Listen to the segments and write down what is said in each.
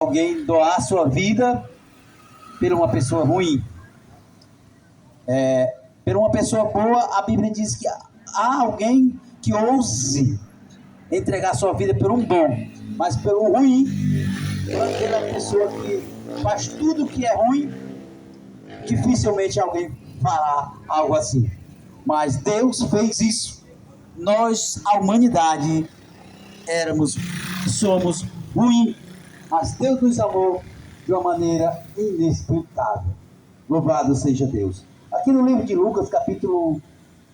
Alguém doar sua vida por uma pessoa ruim. Por uma pessoa boa, a Bíblia diz que há alguém que ouse entregar sua vida por um bom, mas pelo ruim, por aquela pessoa que faz tudo que é ruim, dificilmente alguém fará algo assim. Mas Deus fez isso. Nós, a humanidade, somos ruins, mas Deus nos amou de uma maneira inexplicável. Louvado seja Deus. Aqui no livro de Lucas, capítulo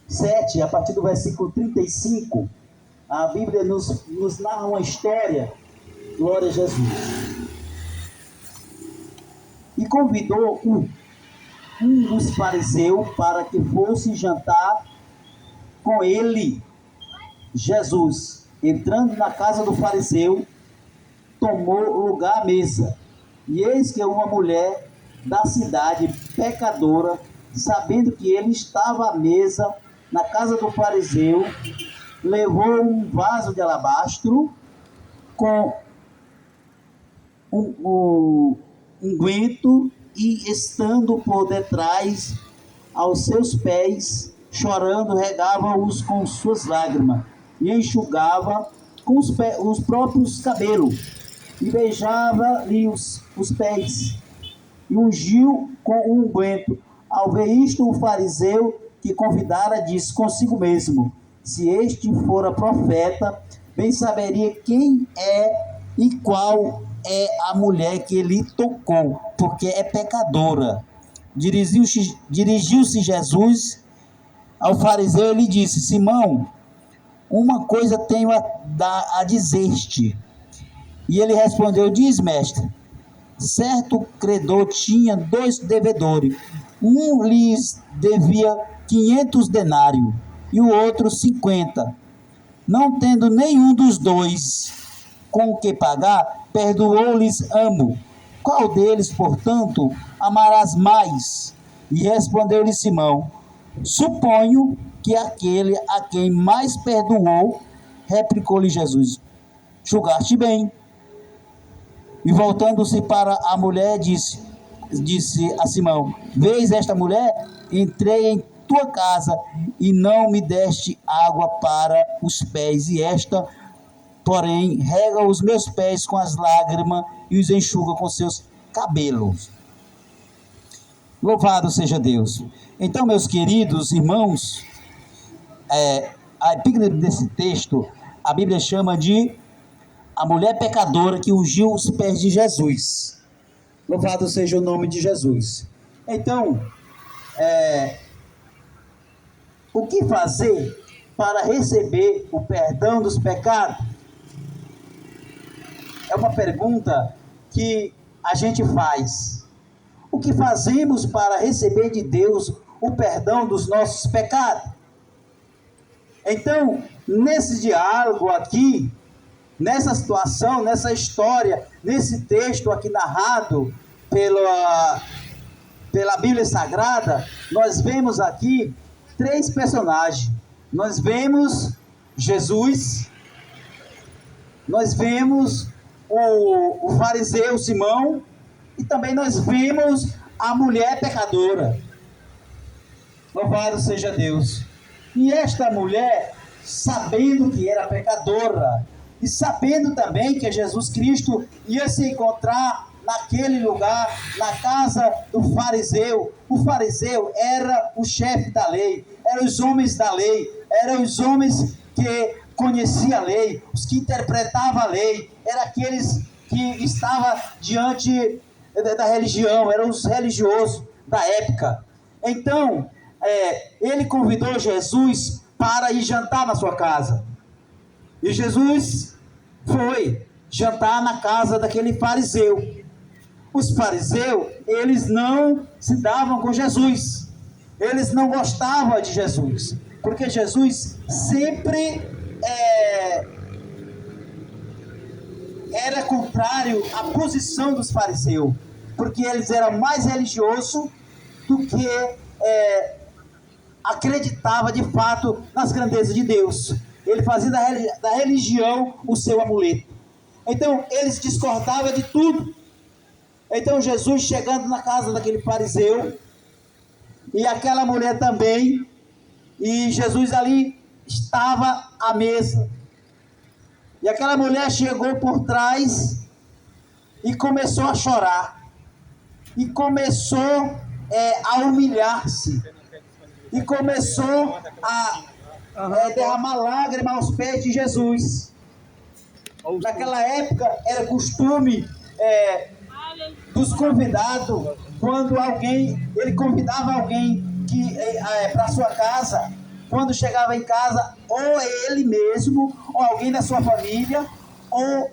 7, a partir do versículo 35, a Bíblia nos narra uma história. Glória a Jesus. E convidou um dos fariseus para que fosse jantar com ele. Jesus, entrando na casa do fariseu, tomou lugar à mesa. E eis que uma mulher da cidade, pecadora, sabendo que ele estava à mesa na casa do fariseu, levou um vaso de alabastro com um unguento e, estando por detrás aos seus pés, chorando, regava-os com suas lágrimas e enxugava com os próprios cabelos e beijava-lhe os pés e ungiu com o unguento. Ao ver isto, o fariseu que convidara disse consigo mesmo: se este fora profeta, bem saberia quem é e qual é a mulher que lhe tocou, porque é pecadora. Dirigiu-se Jesus ao fariseu e lhe disse: Simão, uma coisa tenho a dizer-te. E ele respondeu: diz, mestre. Certo credor tinha 2 devedores. Um lhes devia 500 denários e o outro 50. Não tendo nenhum dos dois com o que pagar, perdoou-lhes ambos. Qual deles, portanto, amarás mais? E respondeu-lhe Simão: suponho que aquele a quem mais perdoou. Replicou-lhe Jesus: julgaste bem. E voltando-se para a mulher, disse a Simão: vês esta mulher? Entrei em tua casa e não me deste água para os pés, e esta, porém, rega os meus pés com as lágrimas e os enxuga com seus cabelos. Louvado seja Deus. Então, meus queridos irmãos, a epígrafe desse texto, a Bíblia chama de a mulher pecadora que ungiu os pés de Jesus. Louvado seja o nome de Jesus. Então, o que fazer para receber o perdão dos pecados? É uma pergunta que a gente faz. O que fazemos para receber de Deus o perdão dos nossos pecados? Então, nesse diálogo aqui, nessa situação, nessa história, nesse texto aqui narrado pela Bíblia Sagrada, nós vemos aqui 3 personagens. Nós vemos Jesus, nós vemos o fariseu Simão e também nós vemos a mulher pecadora. Louvado seja Deus. E esta mulher, sabendo que era pecadora, e sabendo também que Jesus Cristo ia se encontrar naquele lugar, na casa do fariseu. O fariseu era o chefe da lei, eram os homens da lei, eram os homens que conheciam a lei, os que interpretavam a lei, eram aqueles que estavam diante da religião, eram os religiosos da época. Então, ele convidou Jesus para ir jantar na sua casa. E Jesus foi jantar na casa daquele fariseu. Os fariseus, eles não se davam com Jesus. Eles não gostavam de Jesus. Porque Jesus sempre era contrário à posição dos fariseus. Porque eles eram mais religiosos do que acreditava de fato nas grandezas de Deus. Ele fazia da religião o seu amuleto. Então eles discordavam de tudo. Então Jesus chegando na casa daquele fariseu, e aquela mulher também, e Jesus ali estava à mesa. E aquela mulher chegou por trás e começou a chorar. E começou a humilhar-se. E começou a derramar lágrimas aos pés de Jesus. Naquela época era costume dos convidados, quando ele convidava alguém para sua casa, quando chegava em casa, ou ele mesmo, ou alguém da sua família, ou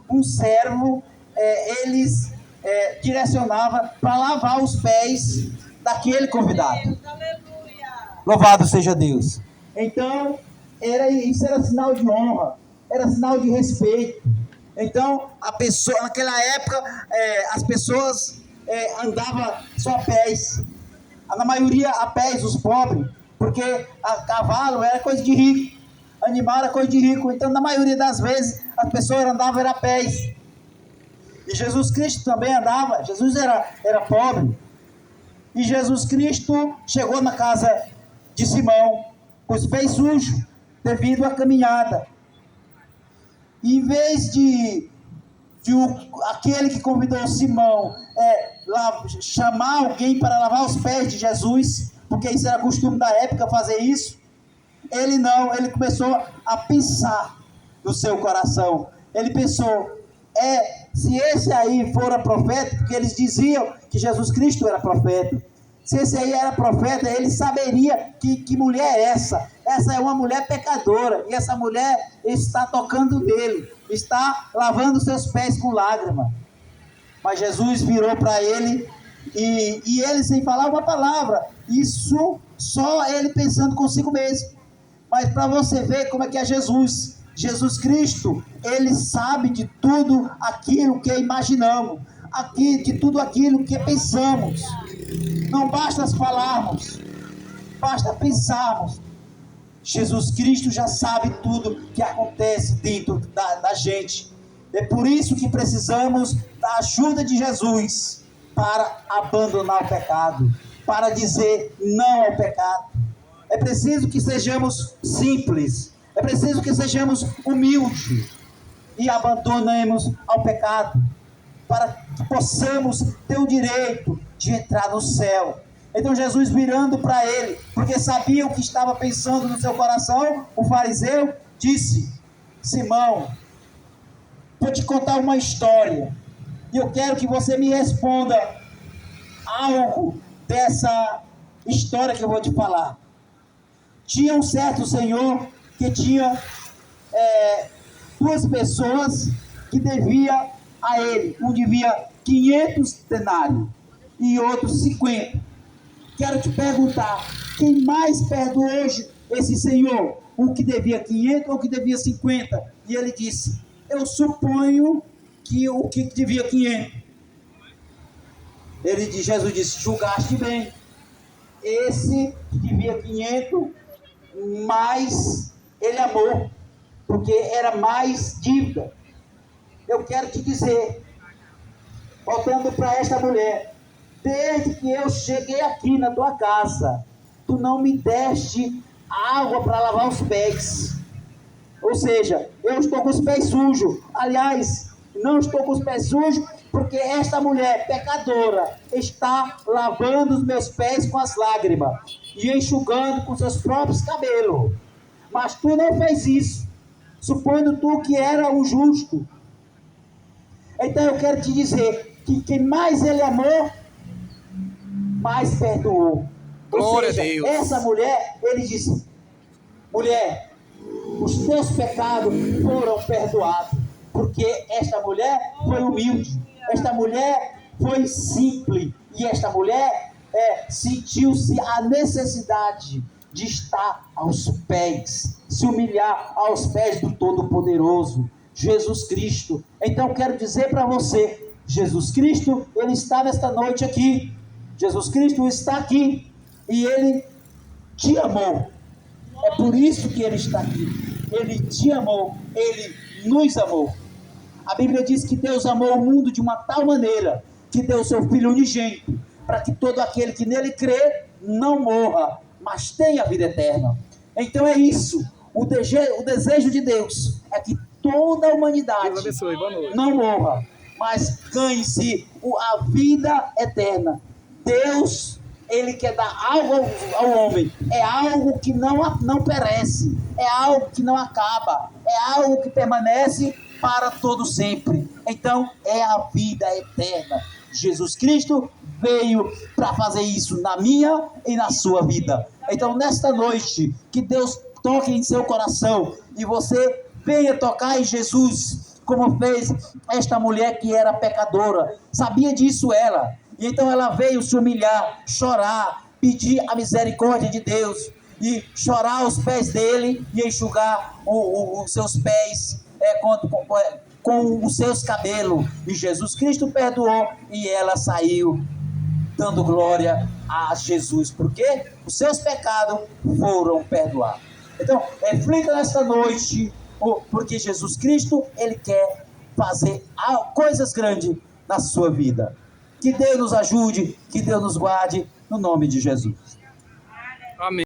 um servo, eles direcionavam para lavar os pés daquele convidado. Louvado seja Deus. Então, isso era sinal de honra, era sinal de respeito. Então, naquela época, as pessoas andavam só a pés. Na maioria a pés, os pobres, porque a cavalo era coisa de rico, animal era coisa de rico. Então, na maioria das vezes, as pessoas andavam a pés. E Jesus Cristo também andava. Jesus era pobre. E Jesus Cristo chegou na casa de Simão com os pés sujos, devido à caminhada. E em vez de aquele que convidou Simão chamar alguém para lavar os pés de Jesus, porque isso era costume da época fazer isso, ele começou a pensar no seu coração. Ele pensou, se esse aí fora profeta, porque eles diziam que Jesus Cristo era profeta, se esse aí era profeta, ele saberia que mulher é essa. Essa é uma mulher pecadora, e essa mulher está tocando nele, está lavando seus pés com lágrima. Mas Jesus virou para ele, e ele sem falar uma palavra, isso só ele pensando consigo mesmo. Mas para você ver como é que é Jesus Cristo, ele sabe de tudo aquilo que imaginamos, de tudo aquilo que pensamos. Não basta falarmos, basta pensarmos. Jesus Cristo já sabe tudo que acontece dentro da gente. É por isso que precisamos da ajuda de Jesus para abandonar o pecado, para dizer não ao pecado. É preciso que sejamos simples, é preciso que sejamos humildes e abandonemos ao pecado, para que possamos ter o direito de entrar no céu. Então Jesus, virando para ele, porque sabia o que estava pensando no seu coração, o fariseu disse: Simão, vou te contar uma história, e eu quero que você me responda algo dessa história que eu vou te falar. Tinha um certo senhor que tinha duas pessoas que devia a ele. Um devia 500 denários e outro 50. Quero te perguntar, quem mais perdoou hoje esse senhor? Um que devia 500 ou que devia 50? E ele disse: eu suponho que o que devia 500. Jesus disse: julgaste bem. Esse que devia 500, mais ele amou, porque era mais dívida. Eu quero te dizer, voltando para esta mulher, desde que eu cheguei aqui na tua casa, tu não me deste água para lavar os pés. Ou seja, eu estou com os pés sujos. Aliás, não estou com os pés sujos, porque esta mulher pecadora está lavando os meus pés com as lágrimas e enxugando com seus próprios cabelos. Mas tu não fez isso, supondo tu que era o justo. Então eu quero te dizer que quem mais ele amou, mais perdoou. Glória a Deus. Essa mulher, ele disse: mulher, os teus pecados foram perdoados, porque esta mulher foi humilde, esta mulher foi simples, e esta mulher sentiu-se a necessidade de estar aos pés, se humilhar aos pés do Todo-Poderoso, Jesus Cristo. Então quero dizer para você, Jesus Cristo, ele está nesta noite aqui. Jesus Cristo está aqui e ele te amou. É por isso que ele está aqui. Ele te amou, ele nos amou. A Bíblia diz que Deus amou o mundo de uma tal maneira que deu o seu Filho unigênito, para que todo aquele que nele crê não morra, mas tenha a vida eterna. Então é isso, o desejo de Deus é que toda a humanidade não morra, mas ganhe-se a vida eterna. Deus, Ele quer dar algo ao homem, é algo que não perece, é algo que não acaba, é algo que permanece para todo sempre. Então é a vida eterna. Jesus Cristo veio para fazer isso na minha e na sua vida. Então nesta noite, que Deus toque em seu coração e você venha tocar em Jesus, como fez esta mulher que era pecadora. Sabia disso ela, e então ela veio se humilhar, chorar, pedir a misericórdia de Deus, e chorar aos pés dele, e enxugar os seus pés com os seus cabelos, e Jesus Cristo perdoou, e ela saiu dando glória a Jesus, porque os seus pecados foram perdoados. Então, reflita nesta noite, porque Jesus Cristo, Ele quer fazer coisas grandes na sua vida. Que Deus nos ajude, que Deus nos guarde, no nome de Jesus.